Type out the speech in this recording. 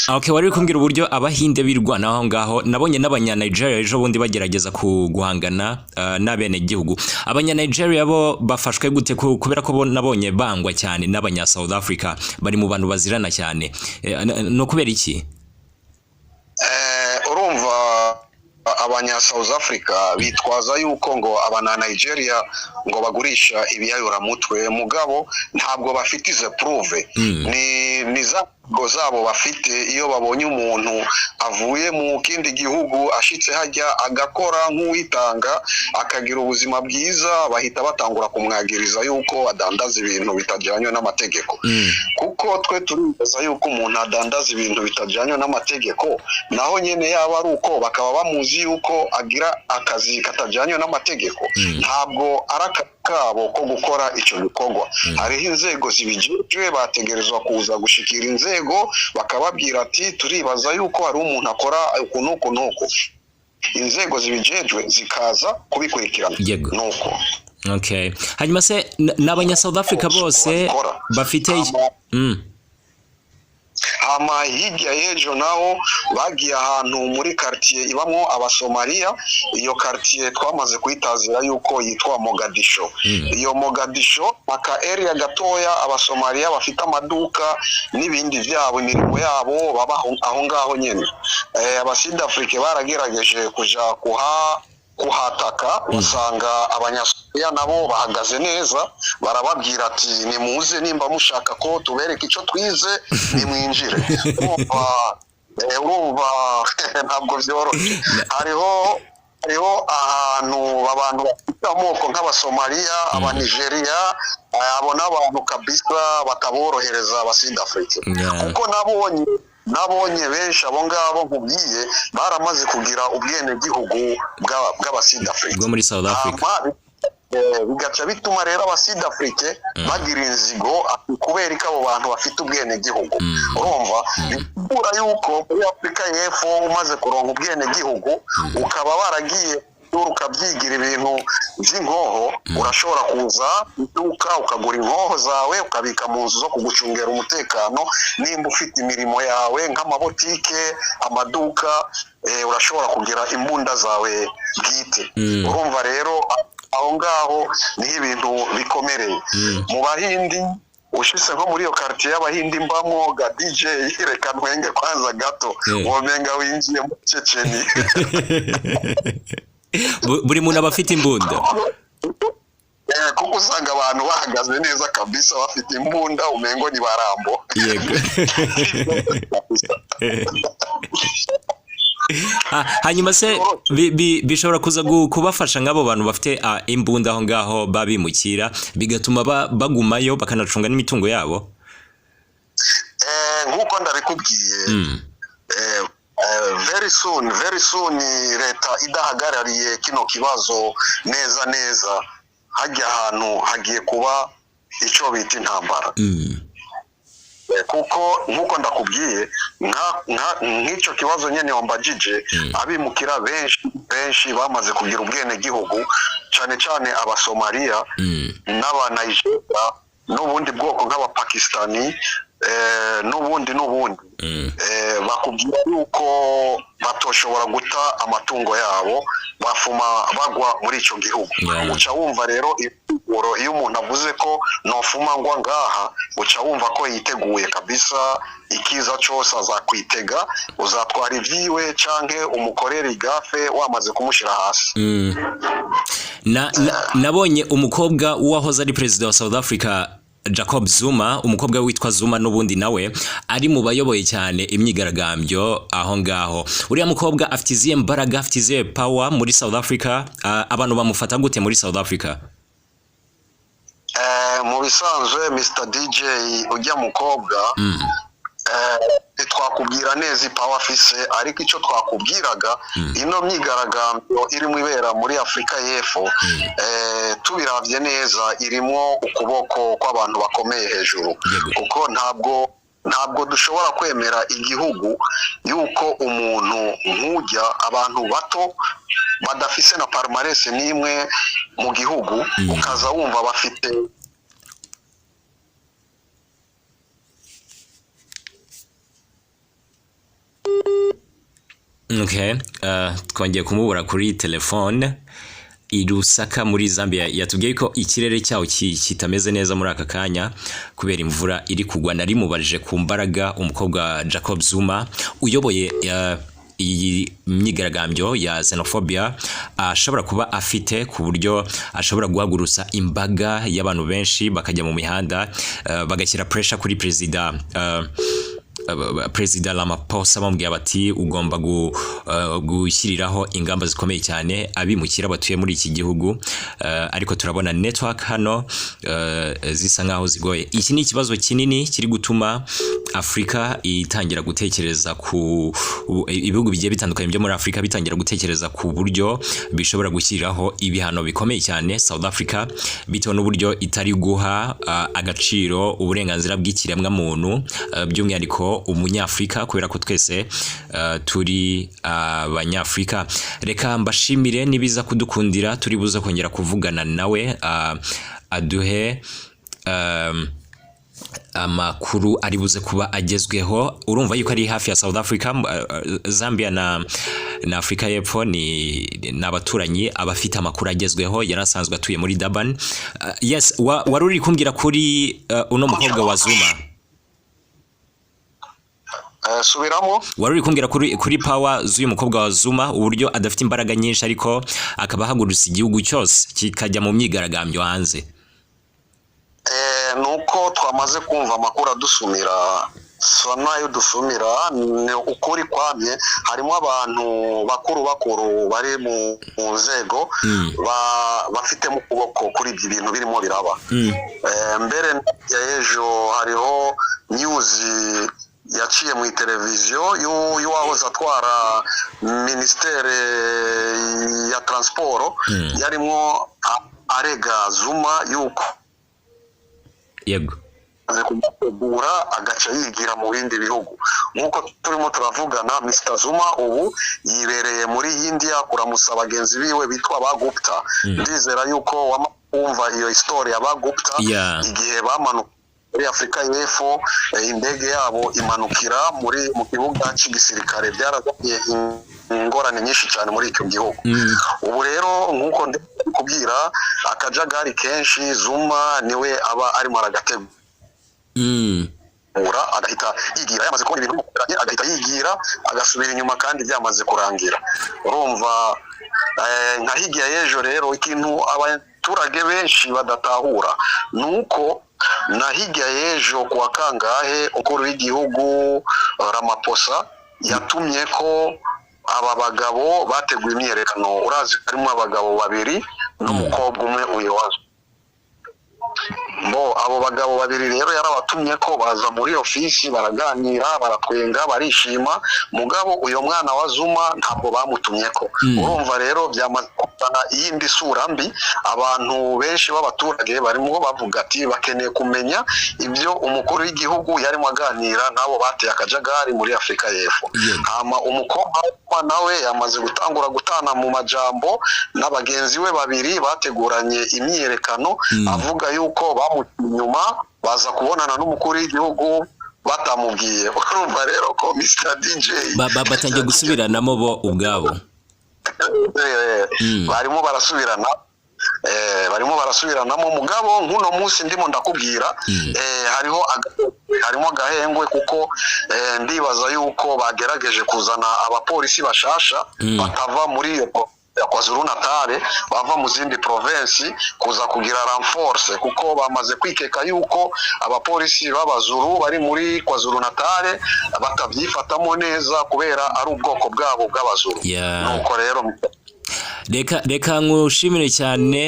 Okay, wari kumbwira uburyo abahinde birwana aho ngaho nabonye n'abanya Nigeria ejo bundi bagerageza guhangana n'abene gihugu. Abanya Nigeria bo bafashwe gute kubera ko nabonye bangwa cyane n'abanya South Africa bari mu bantu bazirana cyane. No kubera iki? Urumva abanya South Africa bitwaza yuko ngo abana Nigeria ngo bagurisha ibiyayura mutwe mugabo ntabwo bafite ize prove ni zabo bafite iyo babonye umuntu avuye mu kindi gihugu ashitse hajya agakora nk'uwitanga akagira ubuzima bwiza bahita batangura kumwagiriza yuko adandaza ibintu bitajyanye n'amategeko kuko twe turibaza yuko umuntu adandaza ibintu bitajyanye n'amategeko naho nyene yaba ari uko bakaba bamuzi yuko agira akazi katajyanye n'amategeko ntabwo arakabo ko gukora icyo gikorwa hariho inzego zibijejwe bategerezwa kuza gushikira inzego bakababwira ati turibaza yuko hari umuntu akora ukuntu inzego zibijejwe zikaza kubikurikirana nuko. Okay, hanyuma se n'abanya South Africa bose bafite hama hirya y'ejo naho bagiye ahantu muri quartier ibamwo abasomaliya iyo quartier twamaze kwitazira yuko yitwa Mogadisho iyo Mogadisho maka area gatoya abasomaliya bafite amaduka n'ibindi byabo imirimo yabo baba aho ngaho nyene abasida Afrique baragerageje kuja kuhataka usanga abanyasomaliya nabo bahagaze neza barababwira ati nimuze nimba mushaka ko tubereka icyo twize nimwinjire urumva ntabwo byoroshye hariho ahantu abantu bafite amoko nk'abasomaliya abanigeria abo n'abantu kabisa bataborohereza abasida Afrique kuko nabonye benshi abo ngabo nkubwiye baramaze kugira ubwene gihugu bw'abasida Afrique bwo muri South Africa bigaca bituma rero abasida Afrique bagira inzigo kubera ko abo bantu bafite ubwene gihugu urumva bikura yuko muri Afrika y'Epfo umaze kuronka ubwene gihugu ukaba baragiye ukabyigira ibintu by'inkoho urashobora kuza iduka ukagura inkoho zawe ukabika mu nzu zo kugucungera umutekano nimba ufite imirimo yawe nk'amabotike amaduka urashobora kugira imbunda zawe bwite urumva rero aho ngaho niho ibintu bikomereye mu bahindi ushise nko muri iyo quartier y'abahindi mbamwo ga DJ reka ntwenge kwanza gato womenga winjiye mu Checheni buri muntu abafite imbunda kuko usanga abantu bahagaze neza kabisa bafite imbunda umengo ni barambo yego hanyuma se bishobora kuza kubafasha nk'abo bantu bafite imbunda aho ngaho babimukira bigatuma bagumayo bakanacunga n'imitungo yabo nk'uko ndabikubwiye very soon leta idahagarariye kino kibazo neza hajya ahantu hagiye kuba icyo bita intambara kuko nk'uko ndakubwiye nk'icyo kibazo nyene wambajije abimukira benshi bamaze kugira ubwene gihugu cyane abasomaliya n'abanigeria n'ubundi bwoko nk'abapakistani n'ubundi bakubwira yuko batoshobora guta amatungo yabo bafuma bagwa muri icyo gihugu uca wumva rero iyo umuntu avuze ko nofuma ngwa ngaha uca wumva ko yiteguye kabisa ikiza cyose azakwitega uzatwara ivyiwe canke umukorera igafe wamaze kumushira hasi nabonye umukobwa wahoze ari president wa South Africa Jacob Zuma umukobwa witwa Zuma n'ubundi nawe ari mu bayoboye cyane imyigaragambyo aho ngaho uriya mukobwa afite izihe mbaraga afite izihe power muri South Africa abantu bamufata gute muri South Africa mu bisanzwe Mr DJ ujya mukobwa twakubwira neza ipawa afise ariko icyo twakubwiraga ino myigaragambyo irimo ibera muri Afrika y'Epfo tubiravye neza irimo ukuboko kw'abantu bakomeye hejuru kuko ntabwo dushobora kwemera igihugu yuko umuntu nk'ujya abantu bato badafise na palmarès n'imwe mu gihugu ukaza wumva bafite Okay, twongeye kumubura kuri telefone. I Lusaka muri Zambia yatubwiye ko ikirere cyaho kitameze neza muri aka kanya kubera imvura iri kugwa. Nari mubaje ku mbaraga umukobwa Jacob Zuma uyoboye iyi myigaragambyo ya xenophobia ashobora kuba afite ku buryo ashobora guhagurusa imbaga y'abantu benshi bakajya mu mihanda bagashyira pressure kuri Perezida Ramaphosa bamubwira bati ugomba gushyiriraho ingamba zikomeye cyane abimukira batuye muri iki gihugu, ariko turabona network hano zisa nkaho zigoye. Iki ni ikibazo kinini kiri gutuma Afrika itangira gutekereza ku ibihugu bigiye bitandukanye byo muri Afrika bitangira gutekereza ku buryo bishobora gushyiraho ibihano bikomeye cyane. South Africa bitewe n'uburyo itari guha agaciro uburenganzira bw'ikiremwa muntu, by'umwihariko umunyafrika, kubera ko twese turi abanyafrika. Reka mbashimire nibiza kudukundira turi buze kongera kuvugana nawe aduhe amakuru ari buze kuba agezweho. Urumva yuko ari hafi ya South Africa, Zambia na Afrika y'Epfo ni abaturanyi abafite amakuru agezweho. Yarasanzwe atuye muri Durban. Yes, wari uri kumbwira kuri uno mukobwa wa Zuma. Subiramo. Wari uri kumbwira kuri power z'uyu mukobwa wa Zuma, uburyo adafite imbaraga nyinshi ariko akaba ahagurutse igihugu cyose kikajya mu myigaragambyo hanze. Nuko twamaze kumva amakuru adusumira, nayo dusumira ni ukuri kwamye. Harimo abantu bakuru bari mu nzego bafite mu kuboko kuri ibyo bintu birimo biraba. Mbere ya ejo hariho news yaciye mu televiziyo y'uwahoze atwara ministere ya transport, yarimo arega Zuma yuko yego kumugura agaca yigira mu bindi bihugu. Nkuko turimo turavugana, Mr. Zuma ubu yibereye muri India kuramusa bagenzi biwe bitwa ba Gupta. Ndizera yuko wumva iyo story ya ba Gupta, igihe bamanuka muri Afrika y'Epfo, indege yabo imanukira mu kibuga cy'igisirikare, byarazanye ingorane nyinshi cyane muri icyo gihugu. Ubu rero nkuko ndikubwira, akajagari kenshi Zuma niwe aba arimo aragatega agahita yigira, yamaze kubona ibintu bikuranye agahita yigira agasubira inyuma kandi byamaze kurangira. Urumva nka higiya y'ejo rero, ikintu abaturage benshi badatahura nuko na higiya y'ejo kuwa kangahe umukuru w'igihugu Ramaphosa yatumye ko aba bagabo bateguye imyerekano. Urazi harimo abagabo babiri n'umukobwa umwe uyowazo. Abo bagabo babiri rero yarabatumye ko baza muri ofisi, baraganira, baratwenga, barishima. Mugabo uyo mwana wa Zuma ntabwo bamutumye ko. Urumva rero byamaze kuzana iyindi sura mbi. Abantu benshi b'abaturage barimo bavuga ati bakeneye kumenya ibyo umukuru w'igihugu yarimo aganira nabo bateye akajagari muri Afrika y'Epfo. Hama umukobwa nawe yamaze gutangura gutana mu majambo n'abagenzi we babiri bateguranye imyerekano, avuga yuko bamunyuma baza kubonana n'umukuru w'igihugu batamubwiye. Urumva rero ko Mr. DJ batangiye gusubiranamo bo ubwabo. barimo barasubiranamo. Mugabo nkuno munsi ndimo ndakubwira, harimo agahengwe kuko ndibaza yuko bagerageje kuzana abapolisi bashasha batava muri iyo KwaZulu Natal, bava mu zindi province kuza kugira renforce, kuko bamaze kwikeka yuko abapolisi b'abazuru bari muri KwaZulu Natal batavyifatamo neza kubera ari ubwoko bwabo bw'abazuru. Nuko rero reka nkushimire cyane.